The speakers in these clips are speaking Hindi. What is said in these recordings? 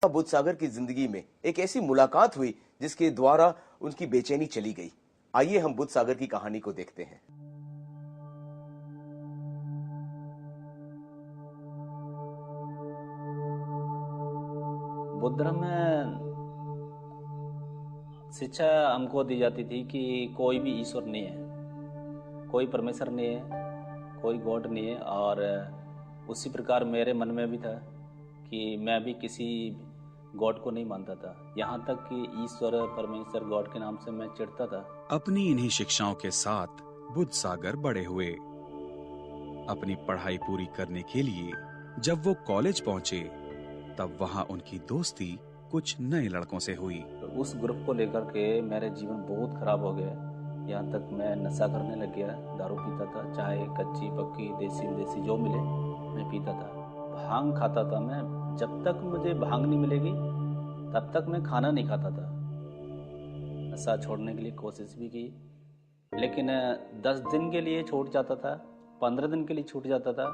बुद्ध सागर की जिंदगी में एक ऐसी मुलाकात हुई जिसके द्वारा उनकी बेचैनी चली गई। आइए हम बुद्ध सागर की कहानी को देखते हैं। बुद्ध धर्म में शिक्षा हमको दी जाती थी कि कोई भी ईश्वर नहीं है, कोई परमेश्वर नहीं है, कोई गॉड नहीं है। और उसी प्रकार मेरे मन में भी था कि मैं भी किसी गॉड को नहीं मानता था, यहाँ तक कि ईश्वर परमेश्वर गॉड के नाम से मैं चिढ़ता था। अपनी इन्हीं शिक्षाओं के साथ बुद्ध सागर बड़े हुए। अपनी पढ़ाई पूरी करने के लिए जब वो कॉलेज पहुंचे तब वहां उनकी दोस्ती कुछ नए लड़कों से हुई। तो उस ग्रुप को लेकर के मेरे जीवन बहुत खराब हो गया, यहाँ तक मैं नशा करने लग गया, दारू पीता था, चाहे कच्ची पक्की देसी विदेशी जो मिले मैं पीता था, भांग खाता था। मैं जब तक मुझे भांग नहीं मिलेगी तब तक मैं खाना नहीं खाता था। नशा छोड़ने के लिए कोशिश भी की, लेकिन 10 दिन के लिए छूट जाता था, 15 दिन के लिए छूट जाता था,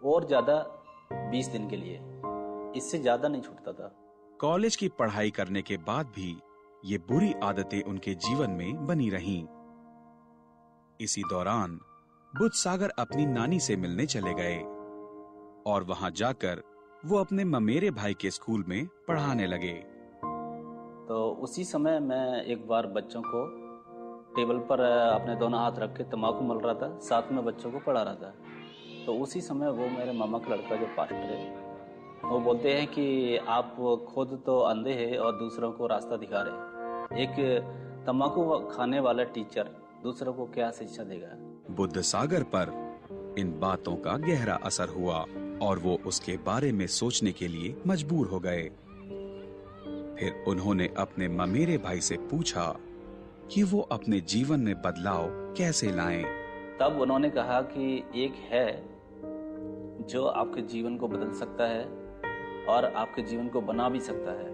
और ज़्यादा 20 दिन के लिए, इससे ज़्यादा नहीं छूटता था। कॉलेज की पढ़ाई करने के बाद भी ये बुरी आदतें उनके जीवन में बनी रहीं। इसी दौरान बुद्ध सागर अपनी नानी से मिलने चले गए और वहां जाकर वो अपने ममेरे भाई के स्कूल में पढ़ाने लगे। तो उसी समय मैं एक बार बच्चों को टेबल पर अपने दोनों हाथ रख के तम्बाकू मल रहा था, साथ में बच्चों को पढ़ा रहा था। तो उसी समय वो मेरे मामा का लड़का जो पास्टर है, वो बोलते हैं कि आप खुद तो अंधे हैं और दूसरों को रास्ता दिखा रहे। एक तम्बाकू खाने वाला टीचर दूसरों को क्या शिक्षा देगा। बुद्ध सागर पर इन बातों का गहरा असर हुआ और वो उसके बारे में सोचने के लिए मजबूर हो गए। फिर उन्होंने अपने ममेरे भाई से पूछा कि वो अपने जीवन में बदलाव कैसे लाएं। तब उन्होंने कहा कि एक है जो आपके जीवन को बदल सकता है और आपके जीवन को बना भी सकता है।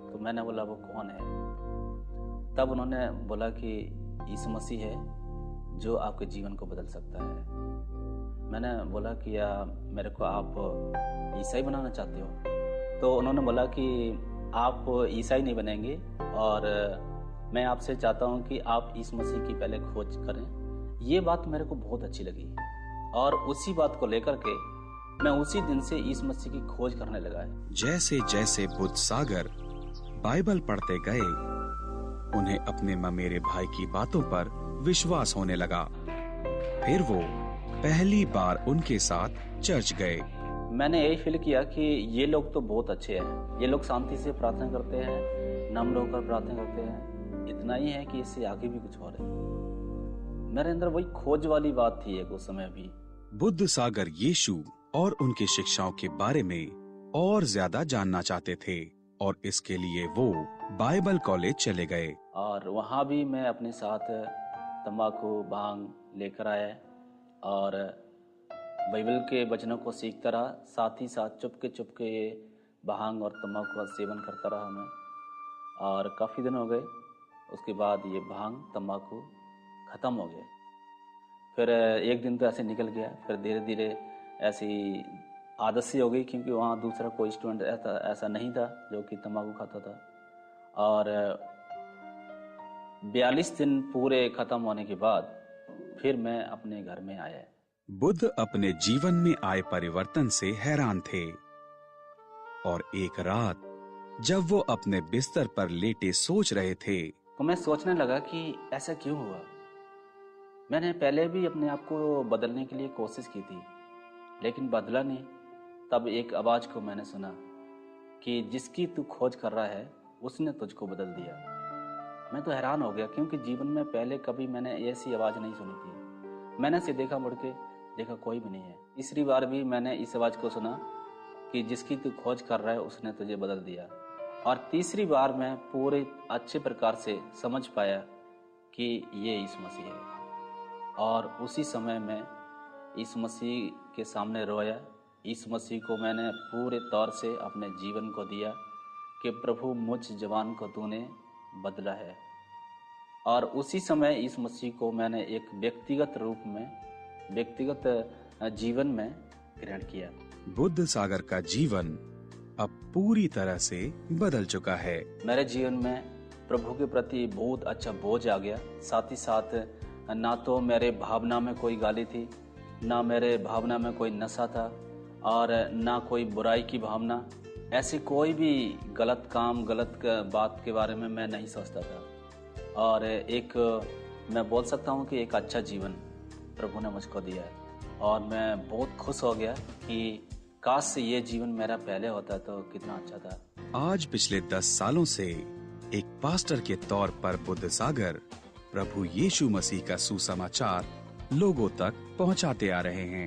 तो मैंने बोला वो कौन है? तब उन्होंने बोला कि यीशु मसीह है जो आपके जीवन को बदल सकता है। मैंने बोला कि या मेरे को आप ईसाई बनाना चाहते हो? तो उन्होंने बोला कि आप ईसाई नहीं बनेंगे और मैं आपसे चाहता हूँ कि आप यीशु मसीह की पहले खोज करें। ये बात मेरे को बहुत अच्छी लगी और उसी बात को लेकर के मैं उसी दिन से यीशु मसीह की खोज करने लगा है। जैसे जैसे बुद्ध सागर बाइबल पढ़ते गए, उन्हें अपने ममेरे भाई की बातों पर विश्वास होने लगा। फिर वो पहली बार उनके साथ चर्च गए। मैंने यही फील किया कि ये लोग तो बहुत अच्छे हैं, ये लोग शांति से प्रार्थना करते हैं, नम्र होकर प्रार्थना करते हैं। इतना ही है कि इससे आगे भी कुछ और है। मेरे अंदर वही खोज वाली बात थी एक उस समय भी। बुद्ध सागर यीशु और उनकी शिक्षाओं के बारे में और ज्यादा जानना चाहते थे और इसके लिए वो बाइबल कॉलेज चले गए। और वहाँ भी मैं अपने साथ तंबाकू भांग लेकर आया और बाइबल के वचनों को सीखता रहा, साथ ही साथ चुपके चुपके ये भांग और तंबाकू का सेवन करता रहा मैं। और काफ़ी दिन हो गए, उसके बाद ये भांग तंबाकू ख़त्म हो गया। फिर एक दिन तो ऐसे निकल गया, फिर धीरे धीरे ऐसी आदत सी हो गई, क्योंकि वहाँ दूसरा कोई स्टूडेंट ऐसा नहीं था जो कि तंबाकू खाता था। और 42 दिन पूरे ख़त्म होने के बाद फिर मैं अपने घर में आया। बुद्ध अपने जीवन में आए परिवर्तन से हैरान थे और एक रात जब वो अपने बिस्तर पर लेटे सोच रहे थे तो मैं सोचने लगा कि ऐसा क्यों हुआ। मैंने पहले भी अपने आप को बदलने के लिए कोशिश की थी, लेकिन बदला नहीं। तब एक आवाज़ को मैंने सुना कि जिसकी तू खोज कर रहा है उसने तुझको बदल दिया। मैं तो हैरान हो गया, क्योंकि जीवन में पहले कभी मैंने ऐसी आवाज़ नहीं सुनी थी। मैंने से देखा, मुड़ के देखा कोई भी नहीं है। तीसरी बार भी मैंने इस आवाज़ को सुना कि जिसकी तू खोज कर रहा है उसने तुझे बदल दिया। और तीसरी बार मैं पूरे अच्छे प्रकार से समझ पाया कि ये यीशु मसीह है। और उसी समय मैं यीशु मसीह के सामने रोया। यीशु मसीह को मैंने पूरे तौर से अपने जीवन को दिया कि प्रभु मुझ जवान को तूने बदला है। और उसी समय यीशु मसीह को मैंने एक व्यक्तिगत रूप में, व्यक्तिगत जीवन में ग्रहण किया। बुद्ध सागर का जीवन अब पूरी तरह से बदल चुका है। मेरे जीवन में प्रभु के प्रति बहुत अच्छा बोझ आ गया। साथ ही साथ ना तो मेरे भावना में कोई गाली थी, ना मेरे भावना में कोई नशा था, और ना कोई बुराई की भावना। ऐसी कोई भी गलत काम, गलत बात के बारे में मैं नहीं सोचता था। और एक मैं बोल सकता हूँ कि एक अच्छा जीवन प्रभु ने मुझको दिया है। और मैं बहुत खुश हो गया कि काश ये जीवन मेरा पहले होता तो कितना अच्छा था। आज पिछले 10 सालों से एक पास्टर के तौर पर बुद्ध सागर प्रभु यीशु मसीह का सुसमाचार लोगों तक पहुंचाते आ रहे हैं।